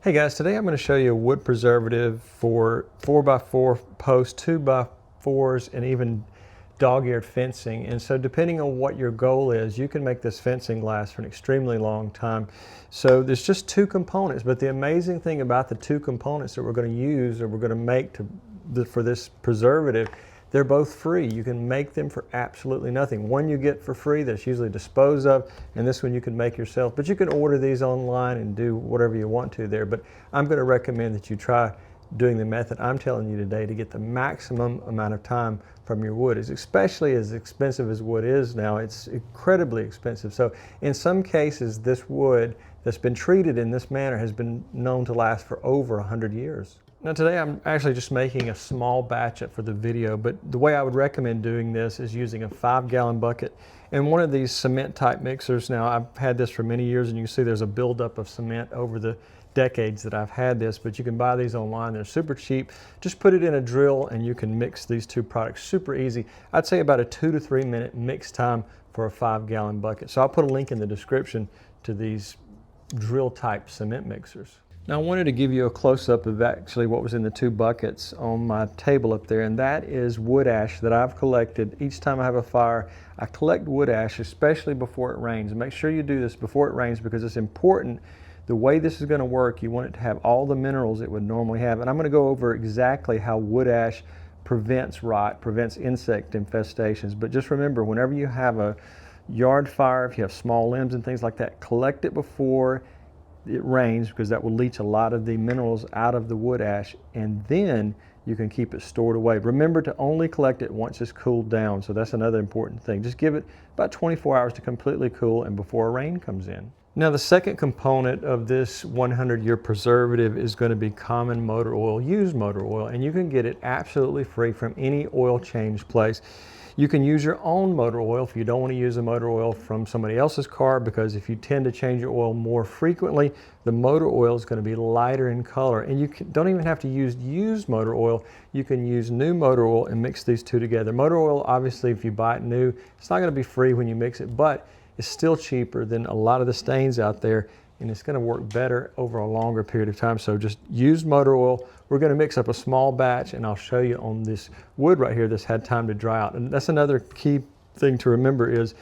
Hey guys, today I'm going to show you a wood preservative for 4x4 posts, 2x4s, and even dog-eared fencing. And so depending on what your goal is, you can make this fencing last for an extremely long time. So there's just two components, but the amazing thing about the two components that we're going to use or we're going to make for this preservative, they're both free. You can make them for absolutely nothing. One you get for free that's usually disposed of, and this one you can make yourself. But you can order these online and do whatever you want to there. But I'm going to recommend that you try doing the method I'm telling you today to get the maximum amount of time from your wood. Especially as expensive as wood is now, it's incredibly expensive. So in some cases, this wood that's been treated in this manner has been known to last for over 100 years. Now today I'm actually just making a small batch for the video, but the way I would recommend doing this is using a 5-gallon bucket and one of these cement type mixers. Now I've had this for many years and you can see there's a buildup of cement over the decades that I've had this, but you can buy these online. They're super cheap. Just put it in a drill and you can mix these two products super easy. I'd say about a 2 to 3 minute mix time for a 5-gallon bucket. So I'll put a link in the description to these drill type cement mixers. Now I wanted to give you a close-up of actually what was in the two buckets on my table up there, and that is wood ash that I've collected. Each time I have a fire, I collect wood ash, especially before it rains. And make sure you do this before it rains because it's important. The way this is going to work, you want it to have all the minerals it would normally have. And I'm going to go over exactly how wood ash prevents rot, prevents insect infestations. But just remember, whenever you have a yard fire, if you have small limbs and things like that, collect it before it rains because that will leach a lot of the minerals out of the wood ash, and then you can keep it stored away. Remember to only collect it once it's cooled down, so that's another important thing. Just give it about 24 hours to completely cool and before rain comes in. Now the second component of this 100-year preservative is going to be common motor oil, used motor oil, and you can get it absolutely free from any oil change place. You can use your own motor oil if you don't want to use a motor oil from somebody else's car, because if you tend to change your oil more frequently, the motor oil is going to be lighter in color. And you don't even have to use used motor oil. You can use new motor oil and mix these two together. Motor oil, obviously, if you buy it new, it's not going to be free when you mix it, but it's still cheaper than a lot of the stains out there, and it's going to work better over a longer period of time. So just use motor oil. We're going to mix up a small batch, and I'll show you on this wood right here that's had time to dry out. And that's another key thing to remember is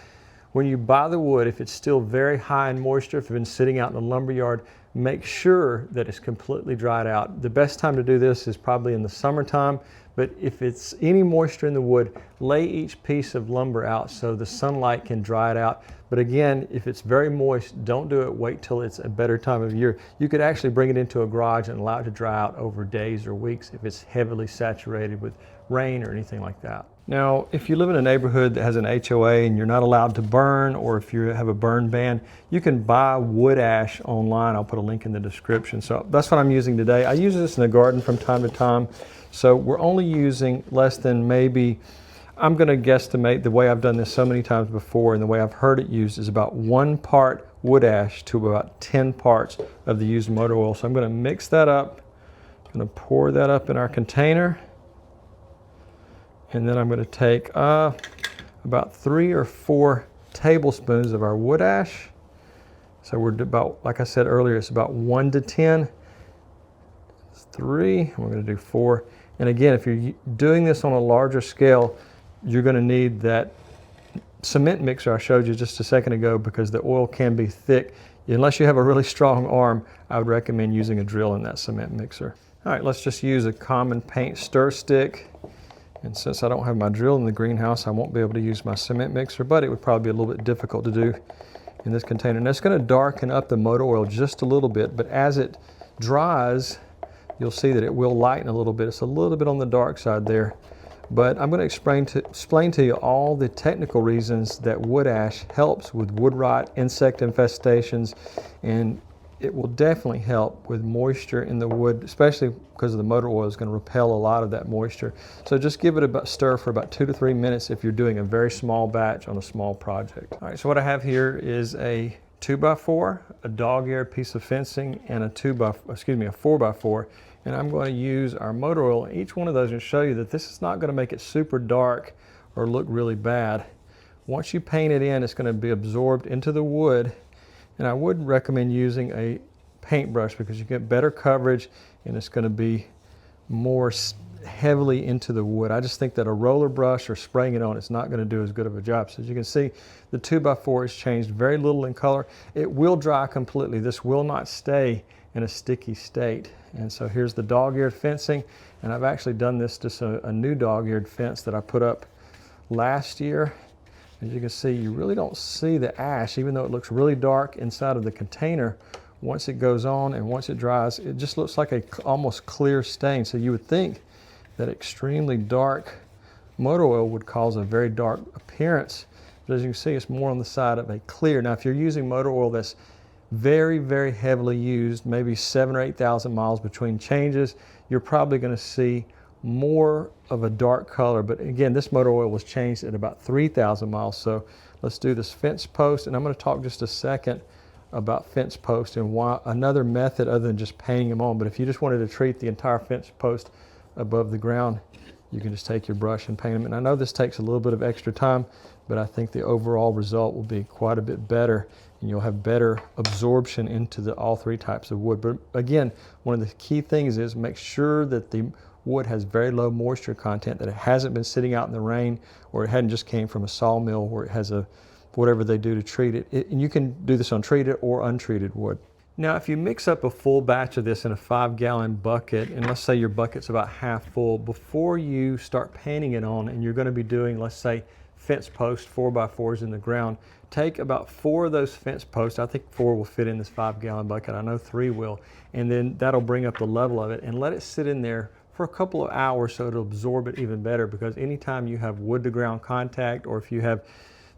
when you buy the wood, if it's still very high in moisture, if it's been sitting out in the lumber yard, make sure that it's completely dried out. The best time to do this is probably in the summertime, but if it's any moisture in the wood, lay each piece of lumber out so the sunlight can dry it out. But again, if it's very moist, don't do it. Wait till it's a better time of year. You could actually bring it into a garage and allow it to dry out over days or weeks if it's heavily saturated with rain or anything like that. Now, if you live in a neighborhood that has an HOA and you're not allowed to burn, or if you have a burn ban, you can buy wood ash online. I'll put a link in the description. So that's what I'm using today. I use this in the garden from time to time. So we're only using less than maybe, I'm going to guesstimate, the way I've done this so many times before and the way I've heard it used is about 1 part wood ash to about 10 parts of the used motor oil. So I'm going to mix that up. I'm going to pour that up in our container. And then I'm going to take about 3 or 4 tablespoons of our wood ash. So we're about, like I said earlier, it's about 1 to 10. It's 3, and we're going to do 4. And again, if you're doing this on a larger scale, you're going to need that cement mixer I showed you just a second ago, because the oil can be thick. Unless you have a really strong arm, I would recommend using a drill in that cement mixer. All right, let's just use a common paint stir stick. And since I don't have my drill in the greenhouse, I won't be able to use my cement mixer, but it would probably be a little bit difficult to do in this container. And it's going to darken up the motor oil just a little bit, but as it dries, you'll see that it will lighten a little bit. It's a little bit on the dark side there. But I'm going to explain to you all the technical reasons that wood ash helps with wood rot, insect infestations, and it will definitely help with moisture in the wood, especially because the motor oil is going to repel a lot of that moisture. So just give it a stir for about 2 to 3 minutes if you're doing a very small batch on a small project. All right, so what I have here is a 2x4, a dog-eared piece of fencing, and a 4x4. And I'm going to use our motor oil in each one of those and show you that this is not going to make it super dark or look really bad. Once you paint it in, it's going to be absorbed into the wood. And I would recommend using a paintbrush because you get better coverage and it's going to be more heavily into the wood. I just think that a roller brush or spraying it on, it's not going to do as good of a job. So as you can see, the 2x4 has changed very little in color. It will dry completely. This will not stay in a sticky state. And so here's the dog-eared fencing, and I've actually done this to a new dog-eared fence that I put up last year. As you can see, you really don't see the ash, even though it looks really dark inside of the container. Once it goes on and once it dries, it just looks like a almost clear stain. So you would think that extremely dark motor oil would cause a very dark appearance. But as you can see, it's more on the side of a clear. Now, if you're using motor oil that's very, very heavily used, maybe 7,000 or 8,000 miles between changes, you're probably going to see more of a dark color. But again, this motor oil was changed at about 3,000 miles. So let's do this fence post, and I'm going to talk just a second about fence post and why another method other than just painting them on. But if you just wanted to treat the entire fence post above the ground, you can just take your brush and paint them. And I know this takes a little bit of extra time, but I think the overall result will be quite a bit better, and you'll have better absorption into all three types of wood. But again, one of the key things is make sure that the wood has very low moisture content, that it hasn't been sitting out in the rain, or it hadn't just came from a sawmill where it has whatever they do to treat it. And you can do this on treated or untreated wood. Now, if you mix up a full batch of this in a 5-gallon bucket, and let's say your bucket's about half full, before you start painting it on, and you're going to be doing, let's say, fence posts, 4x4s in the ground, take about 4 of those fence posts. I think 4 will fit in this 5-gallon bucket. I know 3 will. And then that'll bring up the level of it, and let it sit in there for a couple of hours so it'll absorb it even better, because anytime you have wood to ground contact, or if you have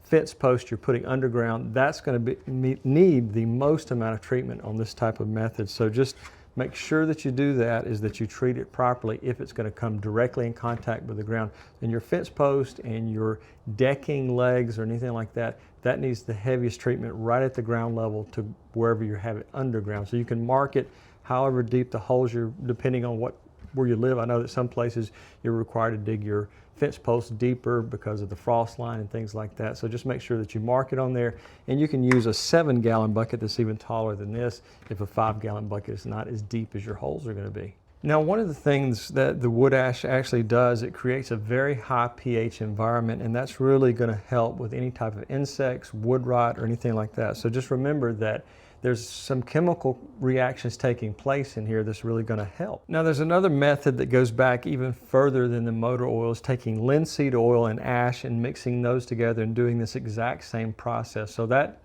fence post you're putting underground, that's going to need the most amount of treatment on this type of method. So just make sure that you do that, is that you treat it properly if it's going to come directly in contact with the ground. And your fence post and your decking legs or anything like that, that needs the heaviest treatment right at the ground level to wherever you have it underground. So you can mark it however deep the holes you're, depending on where you live. I know that some places you're required to dig your fence posts deeper because of the frost line and things like that. So just make sure that you mark it on there, and you can use a 7-gallon bucket that's even taller than this if a 5-gallon bucket is not as deep as your holes are going to be. Now, one of the things that the wood ash actually does, it creates a very high pH environment, and that's really going to help with any type of insects, wood rot, or anything like that. So just remember that there's some chemical reactions taking place in here that's really going to help. Now, there's another method that goes back even further than the motor oil, is taking linseed oil and ash and mixing those together and doing this exact same process. So that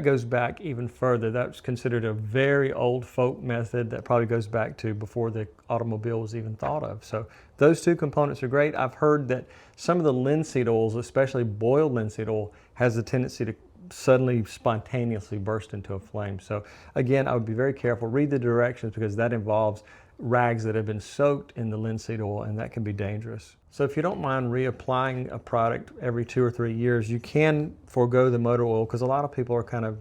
goes back even further. That's considered a very old folk method that probably goes back to before the automobile was even thought of. So those two components are great. I've heard that some of the linseed oils, especially boiled linseed oil, has a tendency to suddenly spontaneously burst into a flame. So again, I would be very careful. Read the directions, because that involves rags that have been soaked in the linseed oil, and that can be dangerous. So if you don't mind reapplying a product every 2 or 3 years, you can forego the motor oil, because a lot of people are kind of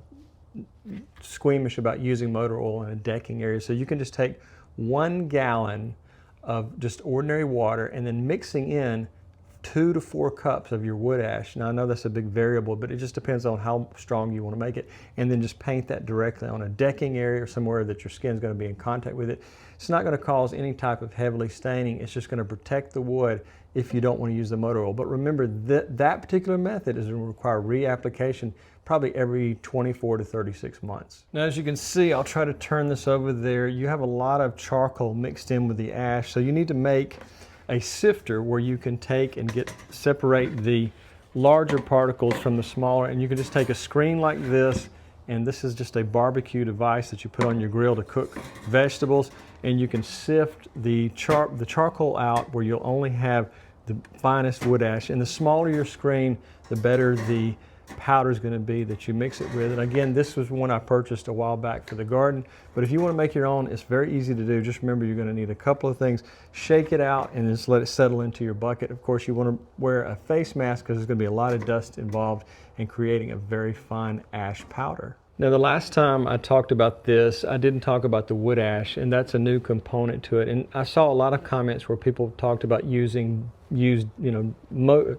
squeamish about using motor oil in a decking area. So you can just take 1 gallon of just ordinary water and then mixing in 2 to 4 cups of your wood ash. Now, I know that's a big variable, but it just depends on how strong you want to make it. And then just paint that directly on a decking area or somewhere that your skin's going to be in contact with it. It's not going to cause any type of heavily staining. It's just going to protect the wood if you don't want to use the motor oil. But remember that that particular method is going to require reapplication probably every 24 to 36 months. Now, as you can see, I'll try to turn this over there. You have a lot of charcoal mixed in with the ash, so you need to make a sifter where you can take and separate the larger particles from the smaller, and you can just take a screen like this, and this is just a barbecue device that you put on your grill to cook vegetables, and you can sift the charcoal out where you'll only have the finest wood ash. And the smaller your screen, the better the powder is going to be that you mix it with. And again, this was one I purchased a while back for the garden, but if you want to make your own, it's very easy to do. Just remember, you're going to need a couple of things. Shake it out and just let it settle into your bucket. Of course, you want to wear a face mask, because there's going to be a lot of dust involved in creating a very fine ash powder. Now, the last time I talked about this, I didn't talk about the wood ash, and that's a new component to it. And I saw a lot of comments where people talked about used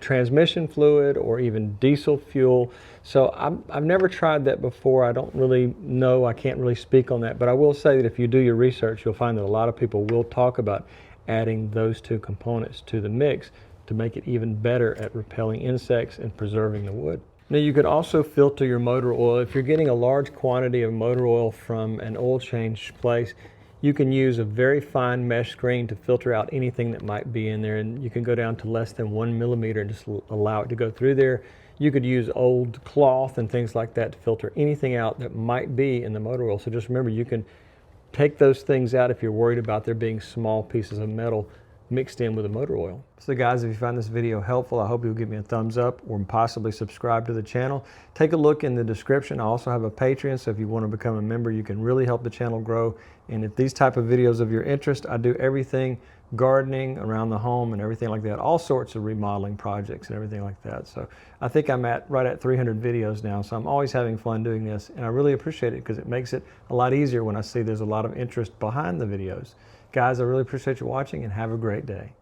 transmission fluid or even diesel fuel. So I've never tried that before. I don't really know. I can't really speak on that. But I will say that if you do your research, you'll find that a lot of people will talk about adding those two components to the mix to make it even better at repelling insects and preserving the wood. Now, you could also filter your motor oil. If you're getting a large quantity of motor oil from an oil change place, you can use a very fine mesh screen to filter out anything that might be in there, and you can go down to less than 1 millimeter and just allow it to go through there. You could use old cloth and things like that to filter anything out that might be in the motor oil. So just remember, you can take those things out if you're worried about there being small pieces of metal mixed in with the motor oil. So guys, if you found this video helpful, I hope you'll give me a thumbs up or possibly subscribe to the channel. Take a look in the description. I also have a Patreon, so if you want to become a member, you can really help the channel grow. And if these type of videos of your interest, I do everything gardening around the home and everything like that, all sorts of remodeling projects and everything like that. So I think I'm right at 300 videos now, so I'm always having fun doing this, and I really appreciate it because it makes it a lot easier when I see there's a lot of interest behind the videos. Guys, I really appreciate you watching, and have a great day.